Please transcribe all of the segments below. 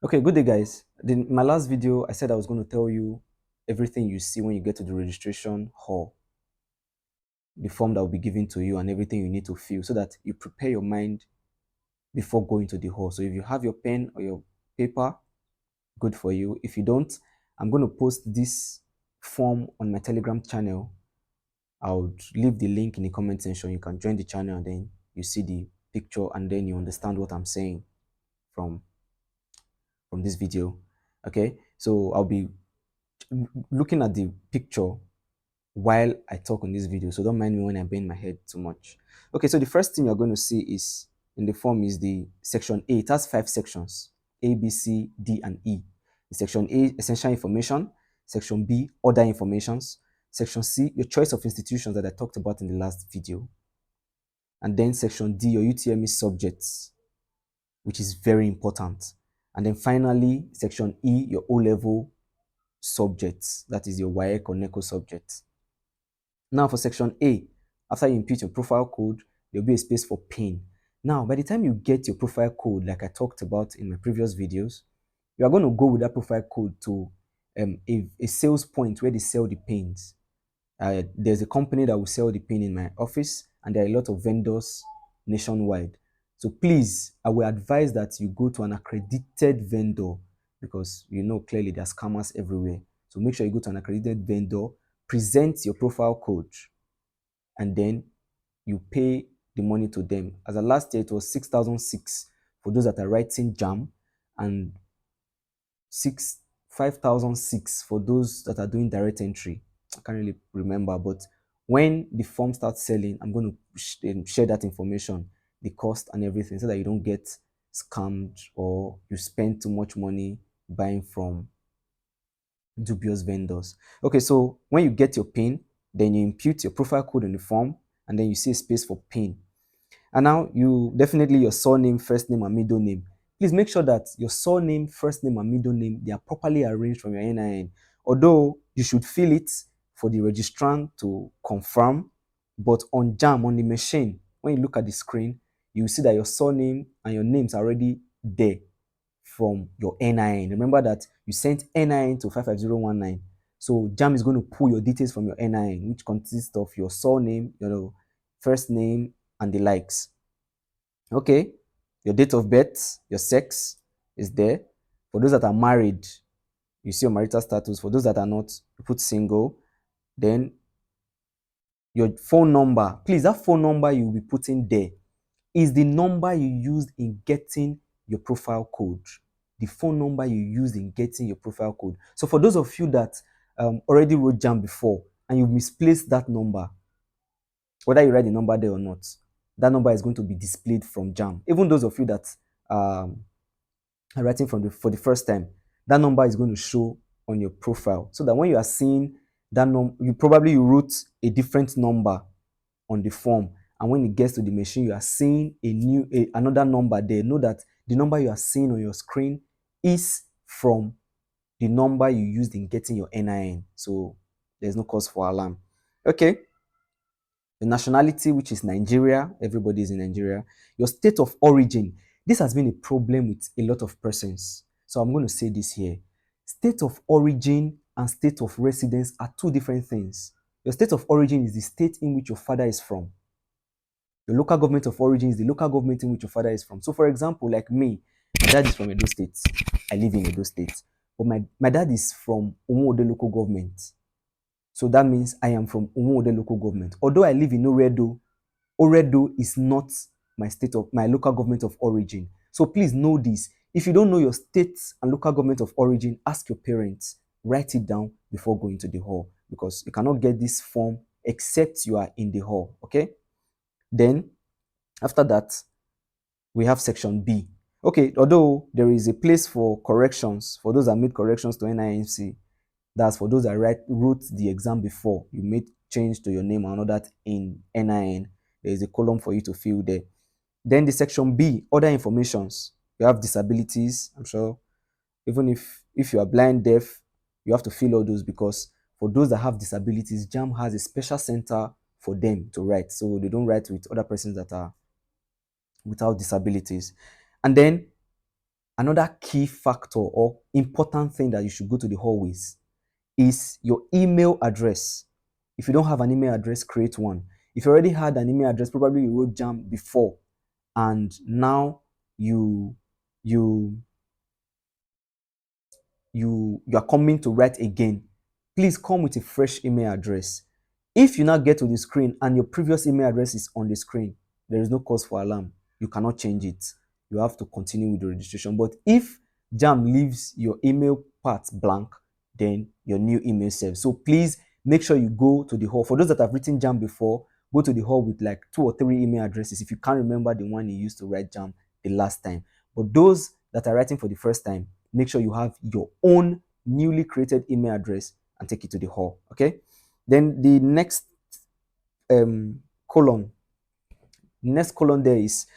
Okay, good day, guys. In my last video, I said I was going to tell you everything you see when you get to the registration hall, the form that will be given to you, and everything you need to fill so that you prepare your mind before going to the hall. So if you have your pen or your paper, good for you. If you don't, I'm going to post this form on my Telegram channel. I'll leave the link in the comment section. You can join the channel and then you see the picture and then you understand what I'm saying from this video. Okay, so I'll be looking at the picture while I talk on this video, so don't mind me when I bend my head too much. Okay, so the first thing you're going to see is in the form is the section A. It has 5 sections: A, B, C, D, and E. In section A, essential information. Section B, other informations. Section C, your choice of institutions that I talked about in the last video. And then section D, your UTME subjects, which is very important. And then finally, section E, your O-level subjects, that is your WAEC or NECO subjects. Now for section A, after you input your profile code, there'll be a space for PIN. Now, by the time you get your profile code, like I talked about in my previous videos, you are going to go with that profile code to a sales point where they sell the pins. There's a company that will sell the pin in my office, and there are a lot of vendors nationwide. So please, I will advise that you go to an accredited vendor, because you know clearly there are scammers everywhere. So make sure you go to an accredited vendor, present your profile code, and then you pay the money to them. As of last year, it was 6,006 for those that are writing Jamb, and 5,006 for those that are doing direct entry. I can't really remember, but when the form starts selling, I'm going to share that information, the cost and everything, so that you don't get scammed or you spend too much money buying from dubious vendors. Okay, so when you get your PIN, then you input your profile code in the form, and then you see a space for PIN. And now you definitely your surname, first name, and middle name. Please make sure that your surname, first name, and middle name, they are properly arranged from your NIN. Although you should fill it for the registrant to confirm, but on Jamb, on the machine, when you look at the screen, you will see that your surname and your names are already there from your NIN. Remember that you sent NIN to 55019. So Jamb is going to pull your details from your NIN, which consists of your surname, your first name, and the likes. Okay, your date of birth, your sex is there. For those that are married, you see your marital status. For those that are not, you put single. Then your phone number. Please, that phone number you will be putting there is the number you used in getting your profile code. The phone number you used in getting your profile code. So for those of you that already wrote Jamb before and you misplaced that number, whether you write the number there or not, that number is going to be displayed from Jamb. Even those of you that are writing for the first time, that number is going to show on your profile, so that when you are seeing that number, you wrote a different number on the form, and when it gets to the machine, you are seeing another number there. Know that the number you are seeing on your screen is from the number you used in getting your NIN. So there's no cause for alarm. Okay. The nationality, which is Nigeria, everybody is in Nigeria. Your state of origin, this has been a problem with a lot of persons. So I'm going to say this here. State of origin and state of residence are two different things. Your state of origin is the state in which your father is from. Your local government of origin is the local government in which your father is from. So for example, like me, my dad is from Edo State. I live in Edo State. But my dad is from Omoode local government. So that means I am from Omoode local government. Although I live in Oredo, Oredo is not my local government of origin. So please know this. If you don't know your state and local government of origin, ask your parents. Write it down before going to the hall, because you cannot get this form except you are in the hall. Okay? Then after that, we have section B. Okay, although there is a place for corrections for those that made corrections to NIMC, that's for those that wrote the exam before, you made change to your name and all that in NIN. There is a column for you to fill there. Then the section B, other informations. You have disabilities. I'm sure even if you are blind, deaf, you have to fill all those, because for those that have disabilities, Jamb has a special center for them to write. So they don't write with other persons that are without disabilities. And then Another key factor or important thing that you should go to the hall with is your email address. If you don't have an email address, create one. If you already had an email address, probably you wrote Jamb before, and now you you you are coming to write again, please come with a fresh email address. If you now get to the screen and your previous email address is on the screen, there is no cause for alarm. You cannot change it. You have to continue with the registration. But if Jamb leaves your email part blank, then your new email serves. So please make sure you go to the hall. For those that have written Jamb before, go to the hall with like 2 or 3 email addresses if you can't remember the one you used to write Jamb the last time. But those that are writing for the first time, make sure you have your own newly created email address and take it to the hall. Okay. Then the next column, next column there is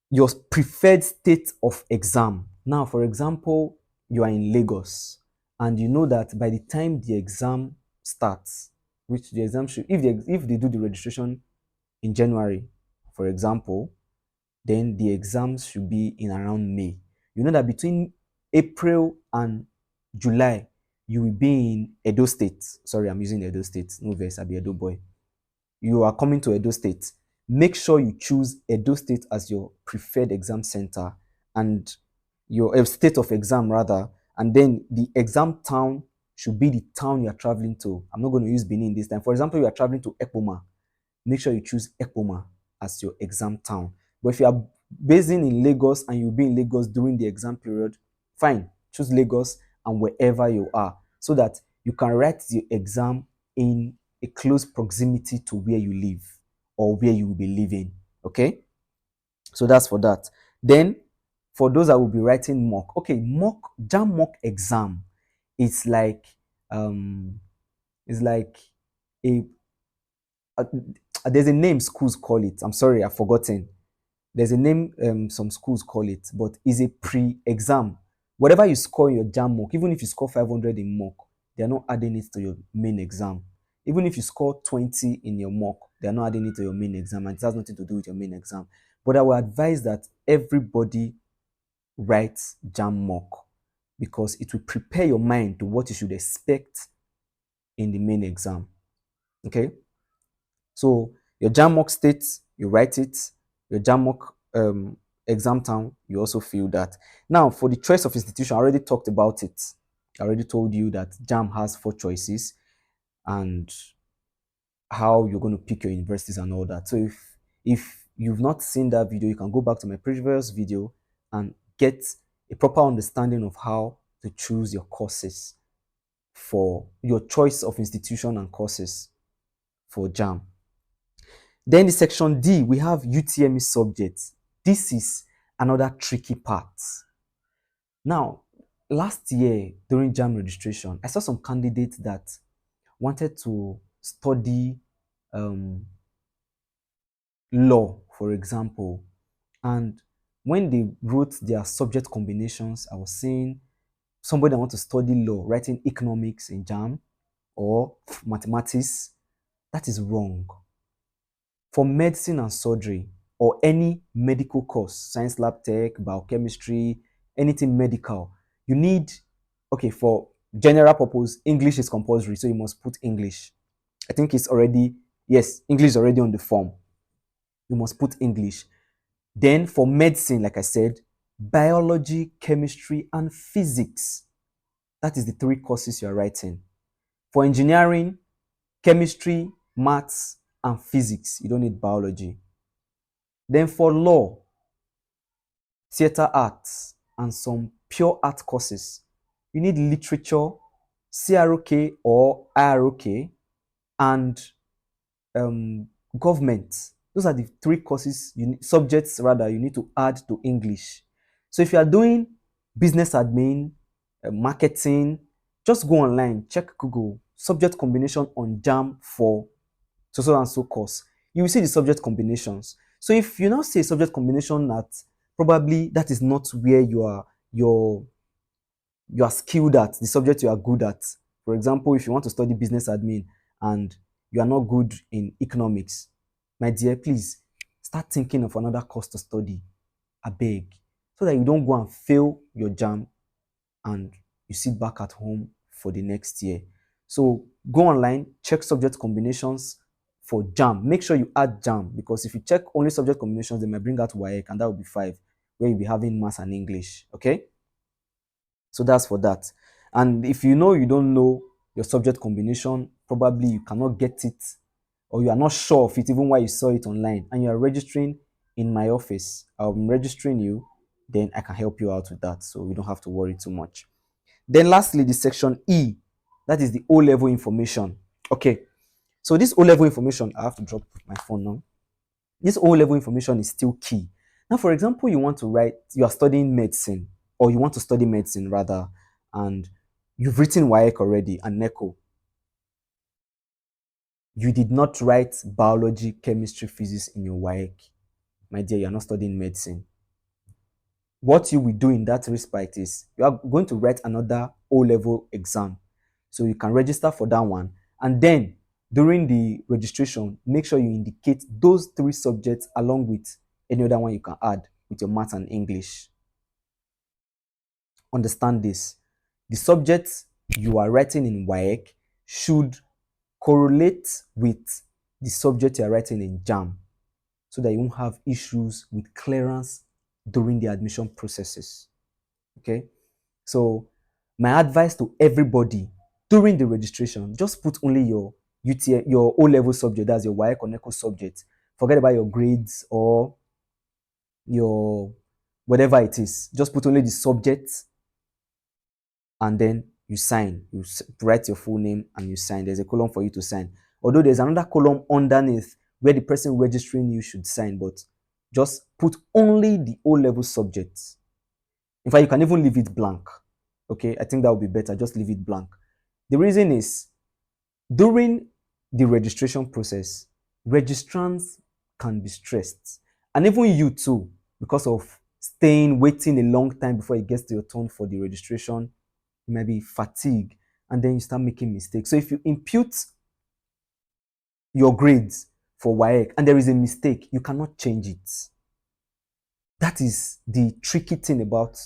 your preferred state of exam. Now, for example, you are in Lagos and you know that by the time the exam starts, which the exam should, if they do the registration in January, for example, then the exams should be in around May. You know that between April and July, you will be in Edo State. Sorry, I'm using Edo State. No verse, I'll be Edo boy. You are coming to Edo State. Make sure you choose Edo State as your preferred exam center and your state of exam rather. And then the exam town should be the town you are traveling to. I'm not going to use Benin this time. For example, you are traveling to Ekpoma. Make sure you choose Ekpoma as your exam town. But if you are basing in Lagos and you'll be in Lagos during the exam period, fine, choose Lagos and wherever you are so that you can write the exam in a close proximity to where you live or where you will be living. Okay, so that's for that. Then for those that will be writing mock, okay, Jamb mock exam is like um is like a there's a name schools call it. I'm sorry, I've forgotten. There's a name some schools call it, but it's a pre-exam. Whatever you score in your Jamb mock, even if you score 500 in mock, they're not adding it to your main exam. Even if you score 20 in your mock, they're not adding it to your main exam, and it has nothing to do with your main exam. But I will advise that everybody writes Jamb mock because it will prepare your mind to what you should expect in the main exam. Okay. So your Jamb mock state, you write it. Your Jamb mock exam town, you also fill that. Now, for the choice of institution, I already talked about it. I already told you that Jamb has 4 choices and how you're going to pick your universities and all that. So if you've not seen that video, you can go back to my previous video and get a proper understanding of how to choose your courses for your choice of institution and courses for Jamb. Then the section D, we have UTME subjects. This is another tricky part. Now, last year during Jamb registration, I saw some candidates that wanted to study law, for example. And when they wrote their subject combinations, I was seeing somebody that wants to study law, writing economics in Jamb or mathematics. That is wrong. For medicine and surgery or any medical course, science lab tech, biochemistry, anything medical, you need, okay, for general purpose, English is compulsory, so you must put English. I think it's already, yes, English is already on the form. You must put English. Then for medicine, like I said, biology, chemistry, and physics. That is the 3 courses you are writing. For engineering, chemistry, maths, and physics. You don't need biology. Then for law, theater arts, and some pure art courses, you need literature, CROK or IROK, and government. Those are the 3 courses, subjects rather, you need to add to English. So if you are doing business admin, marketing, just go online, check Google, subject combination on Jamb for so and so course. You will see the subject combinations. So if you now see a subject combination that probably that is not where you are skilled at, the subject you are good at. For example, if you want to study business admin and you are not good in economics, my dear, please start thinking of another course to study. I beg. so that you don't go and fail your jam and you sit back at home for the next year. So go online, check subject combinations for jam. Make sure you add jam, because if you check only subject combinations, they might bring out WAEC, and that will be 5, where you'll be having maths and English. Okay? So that's for that. And if you know you don't know your subject combination, probably you cannot get it, or you are not sure of it even while you saw it online, and you are registering in my office, I'm registering you, then I can help you out with that. So you don't have to worry too much. Then lastly, the section E, that is the O-level information. Okay, so this O-level information, I have to drop my phone now. This O-level information is still key. Now, for example, you want to write, you are studying medicine, or you want to study medicine rather, and you've written WAEC already and NECO. You did not write biology, chemistry, physics in your WAEC. My dear, you are not studying medicine. What you will do in that respect is you are going to write another O-level exam. So you can register for that one. And then during the registration, make sure you indicate those 3 subjects along with any other one you can add with your math and English. Understand this. The subjects you are writing in WAEC should correlate with the subject you are writing in JAM, so that you won't have issues with clearance during the admission processes. Okay? So my advice to everybody during the registration, just put only your your O-level subject, that's your WAEC or NECO subject. Forget about your grades or your whatever it is. Just put only the subject, and then you sign. You write your full name and you sign. There's a column for you to sign. Although there's another column underneath where the person registering you should sign, but just put only the O-level subjects. In fact, you can even leave it blank. Okay, I think that would be better. Just leave it blank. The reason is, during the registration process, registrants can be stressed. And even you too, because of waiting a long time before it gets to your turn for the registration, you might be fatigued, and then you start making mistakes. So if you impute your grades for WAEC and there is a mistake, you cannot change it. That is the tricky thing about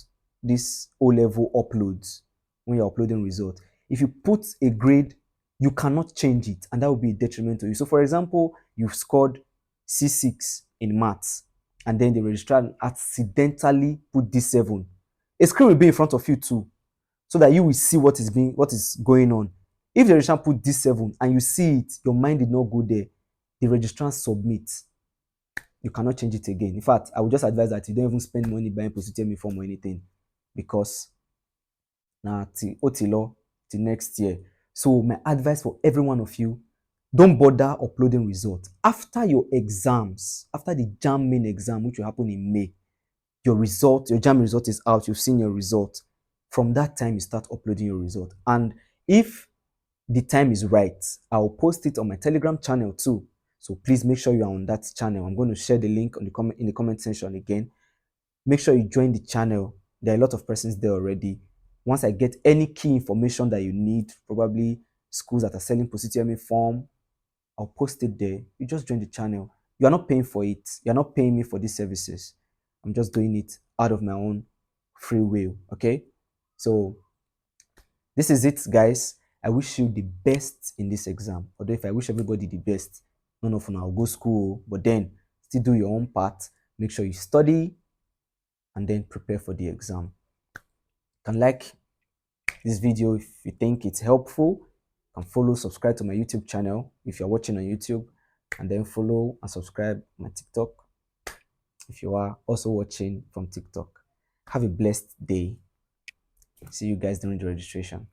this O-level uploads when you're uploading results. If you put a grade, you cannot change it, and that will be a detriment to you. So for example, you've scored C6 in maths, and then the registrar accidentally put D7. A screen will be in front of you too, so that you will see what is going on. If the registrar put D7 and you see it, your mind did not go there, the registrar submits. You cannot change it again. In fact, I would just advise that you don't even spend money buying post-UTME form or anything, because now till next year. So my advice for every one of you, don't bother uploading results. After your exams, after the JAM main exam, which will happen in May, your JAM result is out, you've seen your result. From that time, you start uploading your result. And if the time is right, I'll post it on my Telegram channel too. So please make sure you are on that channel. I'm going to share the link in the comment section again. Make sure you join the channel. There are a lot of persons there already. Once I get any key information that you need, probably schools that are selling post-UTME form, I'll post it there. You just join the channel. You are not paying for it. You are not paying me for these services. I'm just doing it out of my own free will. Okay? So this is it, guys. I wish you the best in this exam. Although if I wish everybody the best, none of them will go school, but then still do your own part. Make sure you study and then prepare for the exam. You can like this video if you think it's helpful. You can follow, subscribe to my YouTube channel if you're watching on YouTube, and then follow and subscribe my TikTok if you are also watching from TikTok. Have a blessed day. See you guys during the registration.